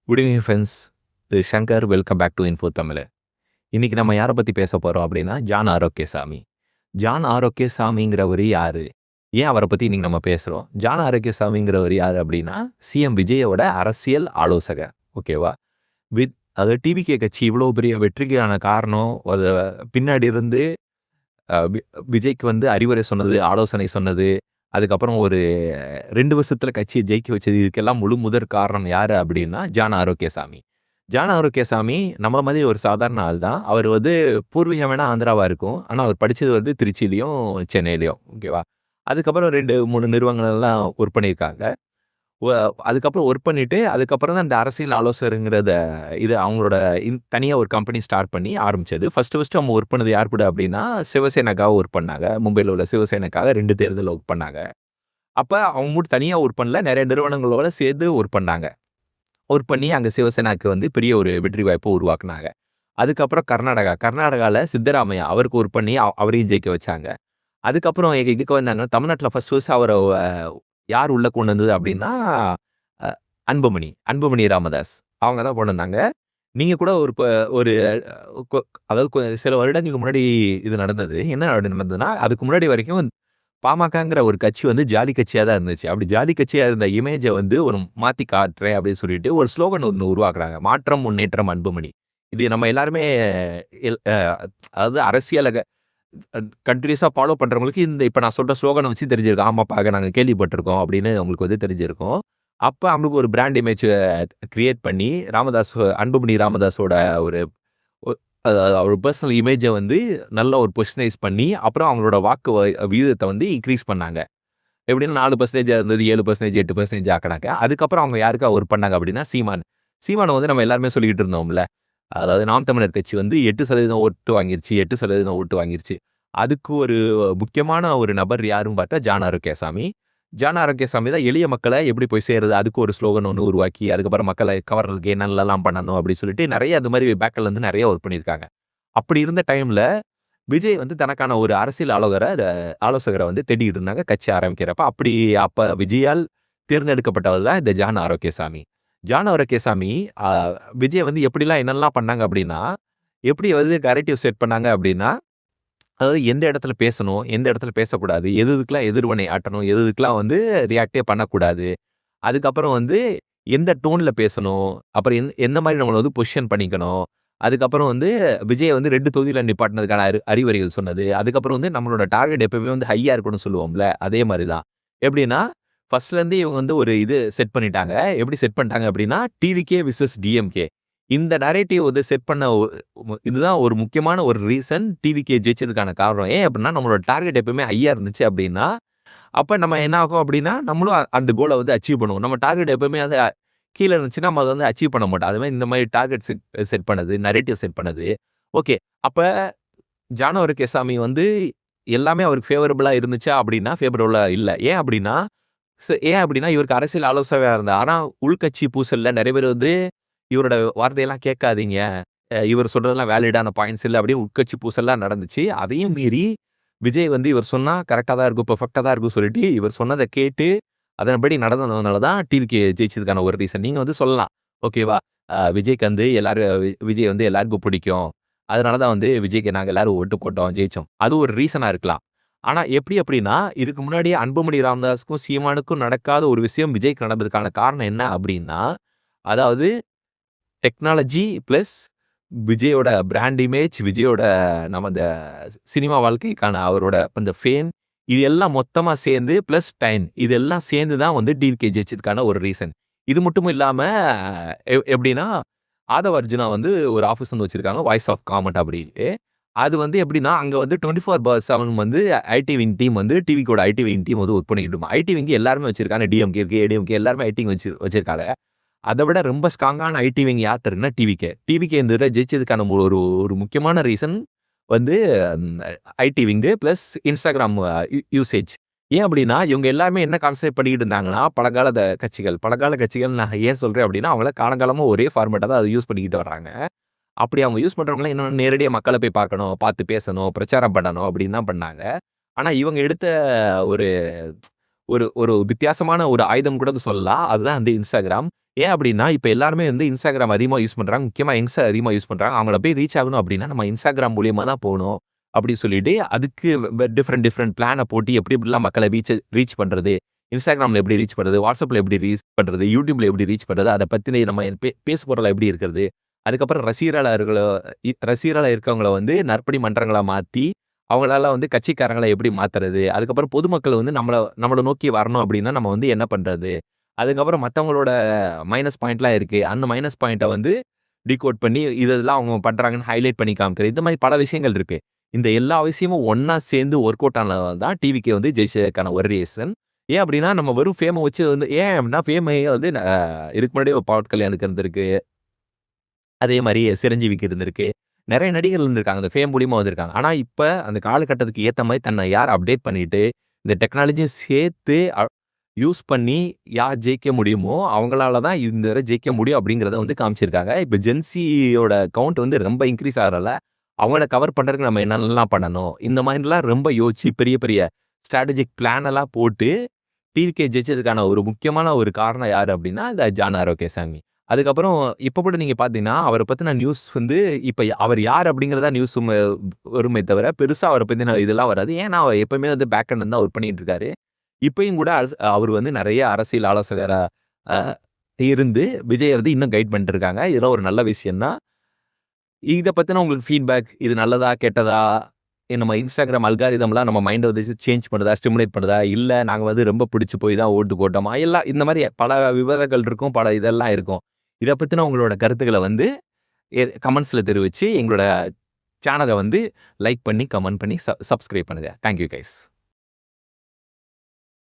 Good evening friends. இது Shankar. Welcome back to info Tamil. இன்னைக்கு நம்ம யாரை பற்றி பேச போகிறோம் அப்படின்னா, ஜான் ஆரோக்கியசாமி. ஜான் ஆரோக்கியசாமிங்கிறவர் யாரு? ஏன் அவரை பற்றி இன்னைக்கு நம்ம பேசுகிறோம்? ஜான் ஆரோக்கியசாமிங்கிறவர் யார் அப்படின்னா, சிஎம் விஜயோட அரசியல் ஆலோசகர். ஓகேவா? அது டிவிகே கட்சி இவ்வளோ பெரிய வெற்றிக்கான காரணம், அது பின்னாடி இருந்து விஜய்க்கு வந்து அறிவுரை சொன்னது, ஆலோசனை சொன்னது, அதுக்கப்புறம் ஒரு 2 வருஷத்துல கட்சியை ஜெயிக்க வச்சது, இதுக்கெல்லாம் முழு முதற் காரணம் யாரு அப்படின்னா, ஜான் ஆரோக்கியசாமி. ஜான் ஆரோக்கியசாமி நம்மள மாதிரி ஒரு சாதாரண ஆள் தான். அவர் வந்து பூர்வீகம் வேணா ஆந்திராவா இருக்கும். ஆனா அவர் படிச்சது வந்து திருச்சியிலயும், சென்னையிலயும். ஓகேவா? அதுக்கப்புறம் 2, 3 நிறுவனங்கள்லாம் ஒர்க் பண்ணியிருக்காங்க. ஒ அதுக்கப்புறம் ஒர்க் பண்ணிட்டு, அதுக்கப்புறம் தான் இந்த அரசியல் ஆலோசகருங்கிறத இது அவங்களோட தனியா ஒரு கம்பெனி ஸ்டார்ட் பண்ணி ஆரம்பிச்சது. ஃபர்ஸ்ட்டு அவங்க ஒர்க் பண்ணது யார் கூட அப்படின்னா, சிவசேனாக்காக ஒர்க் பண்ணாங்க. மும்பைல உள்ள சிவசேனாக்காக 2 தேர்தல்ல ஒர்க் பண்ணாங்க. அப்ப அவங்க மட்டும் தனியா ஒர்க் பண்ணல. நெறைய நிறுவனங்களோட சேர்ந்து ஒர்க் பண்ணாங்க. ஒர்க் பண்ணி அங்க சிவசேனாக்கு வந்து பெரிய ஒரு வெற்றி வாய்ப்ப உருவாக்குனாங்க. அதுக்கப்புறம் கர்நாடகால சித்தராமையா அவருக்கு ஒர்க் பண்ணி அவரையும் ஜெயிக்க வச்சாங்க. அதுக்கப்புறம் இதுக்கு வந்தாங்க. தமிழ்நாட்டுல ஃபர்ஸ்ட் அவர யார் உள்ள கொண்டு வந்தது அப்படின்னா, அ அன்புமணி ராமதாஸ். அவங்க தான் கொண்டு வந்தாங்க. நீங்க கூட ஒரு ஒரு கொ அதாவது சில வருடங்களுக்கு முன்னாடி இது நடந்தது. என்ன நடந்ததுன்னா, அதுக்கு முன்னாடி வரைக்கும் பாமகங்கிற ஒரு கட்சி வந்து ஜாதி கட்சியா தான் இருந்துச்சு. அப்படி ஜாதி கட்சியா இருந்த இமேஜ வந்து ஒரு மாத்தி காட்டுறேன் அப்படின்னு சொல்லிட்டு ஒரு ஸ்லோகன் ஒண்ணு உருவாக்குறாங்க. மாற்றம், முன்னேற்றம், அன்புமணி. இது நம்ம எல்லாருமே எல் அ அதாவது அரசியல கன்டினியூஸா ஃபாலோ பண்றவங்களுக்கு இப்ப நான் சொல்ற ஸ்லோகன வச்சு தெரிஞ்சிருக்கும். ஆமாப்பா நாங்க கேள்விப்பட்டிருக்கோம் அப்படின்னு அவங்களுக்கு வந்து தெரிஞ்சிருக்கும். அப்ப அவங்களுக்கு ஒரு பிராண்ட் இமேஜ் கிரியேட் பண்ணி அன்புமணி ராமதாஸோட ஒரு ஒ அவர் பெர்சனல் இமேஜ வந்து நல்ல ஒரு பொசிஷனைஸ் பண்ணி, அப்புறம் அவங்களோட வாக்கு விகிதத்த வந்து இன்கிரீஸ் பண்ணாங்க. எப்படின்னா 4% இருந்தது 7%, 8% ஆக்குனாங்க. அதுக்கப்புறம் அவங்க யாருக்கா ஒர்க் பண்ணாங்க அப்படின்னா, சீமான். சீமான வந்து நம்ம எல்லாருமே சொல்லிக்கிட்டு இருந்தோம்ல. அதாவது நாம் தமிழர் கட்சி வந்து 8% ஓட்டு வாங்கிருச்சு, 8% ஓட்டு வாங்கிருச்சு. அதுக்கு ஒரு முக்கியமான ஒரு நபர் யாருன்னு பார்த்தா, ஜான் ஆரோக்கியசாமி. ஜான் ஆரோக்கியசாமி தான் எளிய மக்கள எப்படி போய் சேர்றது, அதுக்கு ஒரு ஸ்லோகன் ஒண்ணு உருவாக்கி, அதுக்கப்புறம் மக்கள கவர்றதுக்கு என்னென்னலாம் பண்ணணும் அப்படின்னு சொல்லிட்டு நெறைய அது மாரி பேக்ல இருந்து நெறைய ஒர்க் பண்ணியிருக்காங்க. அப்படி இருந்த டைம்ல விஜய் வந்து தனக்கான ஒரு அரசியல் ஆலோசகர வந்து தேடிக்கிட்டு இருந்தாங்க கட்சி ஆரம்பிக்கிறப்ப. அப்ப விஜயால் தேர்ந்தெடுக்கப்பட்டவர் தான் இந்த ஜான் ஆரோக்கியசாமி. ஜான் ஆரோக்கியசாமி அ விஜய் வந்து எப்படிலாம் என்னெல்லாம் பண்ணாங்க அப்படின்னா, எப்படி வந்து நரேட்டிவ் செட் பண்ணாங்க அப்படின்னா, அதாவது எந்த இடத்துல பேசணும், எந்த இடத்துல பேசக்கூடாது, எதுக்கெல்லாம் எதிர்வினை ஆற்றணும், எதுக்கெல்லாம் வந்து ரியாக்ட்டே பண்ணக்கூடாது. அதுக்கப்புறம் வந்து எந்த டோன்ல பேசணும், அப்புறம் எந்த மாரி நம்மள வந்து பொசிஷன் பண்ணிக்கணும். அதுக்கப்புறம் வந்து விஜய வந்து 2 தொகுதியில நிப்பாட்டுனதுக்கான அறிவுரைகள் சொன்னது. அதுக்கப்புறம் வந்து நம்மளோட டார்கெட் எப்பவுமே வந்து ஹையா இருக்கணும்னு சொல்லுவோம்ல, அதே மாரி தான். எப்படின்னா, ஃபர்ஸ்ட்லேருந்தே இவங்க வந்து ஒரு இது செட் பண்ணிட்டாங்க. எப்படி செட் பண்ணிட்டாங்க அப்படின்னா, டிவிகே விசஸ் டிஎம்கே. இந்த நரேட்டிவ் வந்து செட் பண்ண இதுதான் ஒரு முக்கியமான ஒரு ரீசன் டிவிகே ஜெயிச்சதுக்கான காரணம். ஏன் அப்படின்னா, நம்மளோட டார்கெட் எப்பவுமே ஹையா இருந்துச்சு அப்படின்னா, அப்ப நம்ம என்ன ஆகும் அப்படின்னா, நம்மளும் அந்த கோல வந்து அச்சீவ் பண்ணுவோம். நம்ம டார்கெட் எப்பவுமே அது கீழ இருந்துச்சுன்னா, நம்ம அத வந்து அச்சீவ் பண்ண மாட்டோம். அது மாரி இந்த மாரி டார்கெட் செட் பண்ணது, நரேட்டிவ் செட் பண்ணது. ஓகே. அப்ப ஜானவரி கேசாமி வந்து எல்லாமே அவருக்கு ஃபேவரபிளா இருந்துச்சா அப்படின்னா, ஃபேவரபிளா இல்ல. ஏன் அப்படின்னா இவருக்கு அரசியல் ஆலோசகரா இருந்தார். ஆனா உள்கட்சி பூசல்ல நெறைய பேர் வந்து இவரோட வார்த்தையெல்லாம் கேட்காதீங்க. இவர் சொல்றதெல்லாம் வேலிடான பாயிண்ட்ஸ் இல்ல அப்படின்னு உட்கட்சி பூசல்லாம் நடந்துச்சு. அதையும் மீறி விஜய் வந்து இவர் சொன்னா கரெக்ட்டா தான் இருக்கும், பெர்ஃபெக்ட்டா தான் இருக்கும்னு சொல்லிட்டு இவர் சொன்னத கேட்டு அதன்படி நடந்ததுனால தான் டிவிகே ஜெயிச்சதுக்கான ஒரு ரீசன். நீங்க வந்து சொல்லலாம். ஓகேவா? விஜய்க்கு வந்து விஜய் வந்து எல்லாருக்கும் பிடிக்கும். அதனால தான் வந்து விஜய்க்கு நாங்க எல்லாரும் ஓட்டு போட்டோம், ஜெயிச்சோம். அது ஒரு ரீசனா இருக்கலாம். ஆனா எப்படி அப்படின்னா, இதுக்கு முன்னாடி அன்புமணி ராமதாஸுக்கும், சீமானுக்கும் நடக்காத ஒரு விஷயம் விஜய்க்கு நடந்ததுக்கான காரணம் என்ன அப்படின்னா, அதாவது டெக்னாலஜி பிளஸ் விஜயோட பிராண்ட் இமேஜ், விஜயோட நம்ம இந்த சினிமா வாழ்க்கைக்கான அவரோட அந்த ஃபேம், இது எல்லாம் மொத்தமா சேர்ந்து பிளஸ் டைம். இது எல்லாம் சேர்ந்து தான் வந்து டிவிகே ஜெயிச்சதுக்கான ஒரு ரீசன். இது மட்டும் இல்லாம எப்படின்னா, ஆதவ அர்ஜுனா வந்து ஒரு ஆஃபீஸ் வந்து வச்சிருக்காங்க. வாய்ஸ் ஆஃப் காமெண்ட் அப்படின்ட்டு. அது வந்து எப்படின்னா, அங்க வந்து 24/7 வந்து ஐடி விங் டீம் வந்து டிவிக்கோட ஐடி விங் டீம் வந்து வொர்க் பண்ணிக்கிட்டு இருக்கும். ஐடி விங் எல்லாருமே வச்சிருக்காங்க. டிஎம்கே இருக்கு, ஏடிஎம்கே எல்லாருமே ஐடி வச்சிருக்காங்க. அத விட ரொம்ப ஸ்ட்ராங்கான ஐடி விங் யார் தெரியும்னா டிவிகே. டிவிகே இந்த தடவ ஜெயிச்சதுக்கான ஒரு ஒரு முக்கியமான ரீசன் வந்து ID wing plus Instagram usage. ஏன் அப்டின்னா, இவங்க எல்லாருமே என்ன கான்சென்ட்ரேட் பண்ணிக்கிட்டு இருந்தாங்கன்னா, பழங்கால கட்சிகள் நான் ஏன் சொல்றேன் அப்டின்னா, அவங்கலாம் காலங்காலமா ஒரே ஃபார்மேட்ட தான் அத யூஸ் பண்ணிக்கிட்டு வர்றாங்க. அப்படி அவங்க யூஸ் பண்றவங்கலாம் இன்னும் நேரடியா மக்கள போய் பார்க்கணும், பார்த்து பேசணும், பிரச்சாரம் பண்ணணும் அப்படின்னு தான் பண்ணாங்க. ஆனா இவங்க எடுத்த ஒரு ஒரு ஒரு வித்தியாசமான ஒரு ஆயுதம் கூட சொல்லலாம். அதுதான் வந்து Instagram. ஏன் அப்டின்னா, இப்ப எல்லாருமே வந்து Instagram அதிகமா யூஸ் பண்றாங்க. முக்கியமா யங்ஸ்டர் அதிகமா யூஸ் பண்றாங்க. அவங்கள போய் ரீச் ஆகணும் அப்டின்னா, நம்ம Instagram மூலியமா தான் போணும். அப்டி சொல்லிட்டு அதுக்கு டிஃபரெண்ட் பிளான போட்டு எப்டி எப்டிலாம் மக்கள ரீச் பண்றது, Instagramல எப்டி ரீச் பண்றது, WhatsAppல எப்டி ரீச் பண்றது, YouTubeல எப்டி ரீச் பண்றது, அத பத்தின நம்ம பேச போறதுல எப்டி இருக்கிறது. அதுக்கப்புறம் ரசிகர்களா இருக்கவங்கள வந்து நற்பணி மன்றங்களா மாத்தி, அவங்களால வந்து கட்சிக்காரங்கள எப்படி மாத்துறது? அதுக்கப்புறம் பொதுமக்கள் வந்து நம்மள நோக்கி வரணும் அப்படின்னா, நம்ம வந்து என்ன பண்றது? அதுக்கப்புறம் மத்தவங்களோட மைனஸ் பாயிண்ட்லாம் இருக்கு. அந்த மைனஸ் பாயிண்ட்ட வந்து டிகோட் பண்ணி, இதெல்லாம் அவங்க பண்றாங்கன்னு ஹைலைட் பண்ணி காமிக்கிறது. இந்த மாரி பல விஷயங்கள் இருக்கு. இந்த எல்லா விஷயமும் ஒண்ணா சேர்ந்து ஒர்க் அவுட் ஆனது தான் டிவிகே வந்து ஜெயிச்சதுக்கான ஒரு ரீசன். ஏன் அப்படின்னா, நம்ம வெறும் ஃபேம வச்சு வந்து ஏன் அப்படின்னா, ஃபேமே வந்து இதுக்கு முன்னாடி பவன் கல்யாணுக்கு இருந்திருக்கு. அதே மாரி சிரஞ்சீவிக்கு இருந்திருக்கு. நெறைய நடிகர்கள் இருந்திருக்காங்க. அந்த ஃபேம் மூலியமா வந்திருக்காங்க. ஆனா, இப்ப அந்த காலகட்டத்துக்கு ஏத்த மாரி தன்னை யார் அப்டேட் பண்ணிட்டு, இந்த டெக்னாலஜியும் சேர்த்து யூஸ் பண்ணி யார் ஜெயிக்க முடியுமோ, அவங்களால தான் இந்த தடவ ஜெயிக்க முடியும் அப்படிங்கிறத வந்து காமிச்சிருக்காங்க. இப்ப ஜென்ஸியோட கவுண்ட் வந்து ரொம்ப இன்கிரீஸ் ஆகுறனால, அவங்கள கவர் பண்றதுக்கு நம்ம என்னென்னலாம் பண்ணணும்? இந்த மாதிரிலாம் ரொம்ப யோசிச்சு பெரிய பெரிய ஸ்ட்ராட்டஜிக் பிளான் எல்லாம் போட்டு, டிவிகே ஜெயிச்சதுக்கான ஒரு முக்கியமான ஒரு காரணம் யாரு அப்படின்னா, இந்த ஜான் ஆரோக்கியசாமி. அதுக்கப்புறம் இப்ப கூட நீங்க பார்த்தீங்கன்னா, அவர பத்தின நியூஸ் வந்து இப்ப அவர் யார் அப்படிங்கிறதா நியூஸ் வருமே தவிர, பெருசா அவர பத்தின இதெல்லாம் வராது. ஏன்னா, அவர் எப்பவுமே வந்து பேக் எண்ட்ல தான் ஒர்க் பண்ணிட்டு இருக்காரு. இப்பயும் கூட அவர் வந்து நெறைய அரசியல் ஆலோசகரா அ இருந்து விஜய வந்து இன்னும் கைட் பண்ணிட்டு இருக்காங்க. இதெல்லாம் ஒரு நல்ல விஷயம் தான். இத பத்தின உங்களுக்கு ஃபீட்பேக் இது நல்லதா? கெட்டதா? நம்ம Instagram அல்காரிதம்லாம் நம்ம மைண்ட வந்து சேஞ்ச் பண்ணுதா? ஸ்டிமுலேட் பண்ணுதா? இல்ல நாங்க வந்து ரொம்ப பிடிச்சு போய் தான் ஓட்டு போட்டோமா? எல்லாம் இந்த மாரி பல விவாதங்கள் இருக்கும். பல இதெல்லாம் இருக்கும். இத பத்தின உங்களோட கருத்துக்கள வந்து கமெண்ட்ஸ்ல தெரிவிச்சு, எங்களோட சேனல வந்து லைக் பண்ணி, கமெண்ட் பண்ணி, சப்ஸ்கிரைப் பண்ணுங்க. Thank you guys.